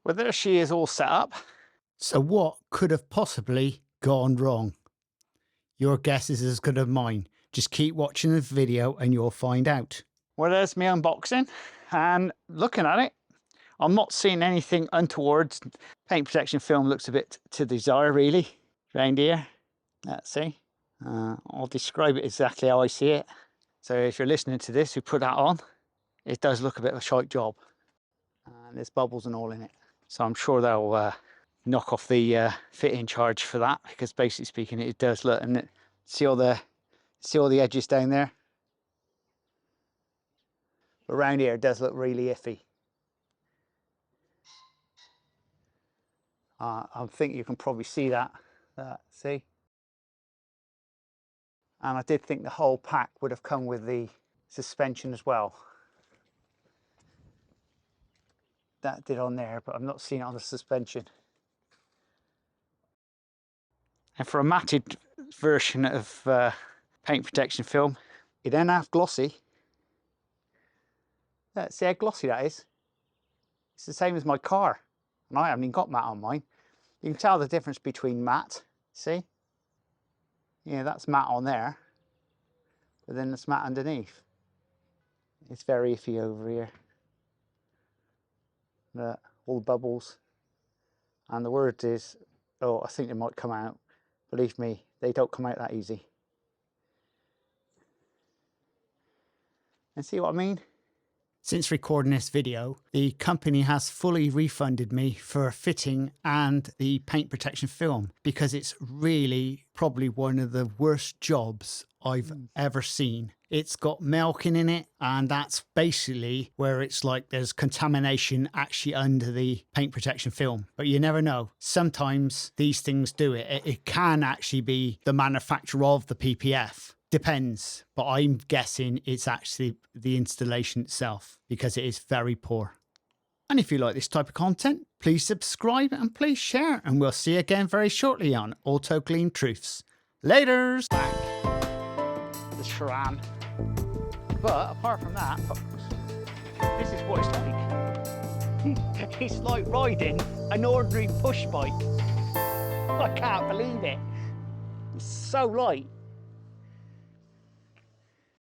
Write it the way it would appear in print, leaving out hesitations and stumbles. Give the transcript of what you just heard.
Well, there she is all set up. So, what could have possibly gone wrong? Your guess is as good as mine. Just keep watching the video and you'll find out. Well, there's my unboxing, and looking at it, I'm not seeing anything untoward. Paint protection film looks a bit to desire, really, round here. Let's see. I'll describe it exactly how I see it. So if you're listening to this, who put that on, it does look a bit of a shite job. And there's bubbles and all in it. So I'm sure they'll knock off the fit-in charge for that, because basically speaking, it does look, and see all the edges down there. But around here, it does look really iffy. I think you can probably see that. See? And I did think the whole pack would have come with the suspension as well. That did on there, but I'm not seeing it on the suspension. And for a matted version of paint protection film, it ain't half glossy. See how glossy that is? It's the same as my car, and I haven't even got matte on mine. You can tell the difference between matte, see? Yeah, that's matte on there, but then it's matte underneath. It's very iffy over here. All the bubbles. And the word is, oh, I think they might come out. Believe me, they don't come out that easy. And see what I mean? Since recording this video, the company has fully refunded me for fitting and the paint protection film, because it's really probably one of the worst jobs I've ever seen. It's got milking in it, and that's basically where it's like there's contamination actually under the paint protection film. But you never know. Sometimes these things do it. It can actually be the manufacturer of the PPF. Depends, but I'm guessing it's actually the installation itself, because it is very poor. And if you like this type of content, please subscribe and please share, and we'll see you again very shortly on Auto Clean Truths. Laters! Back the Sharan. But apart from that, this is what it's like. It's like riding an ordinary push bike. I can't believe it. It's so light.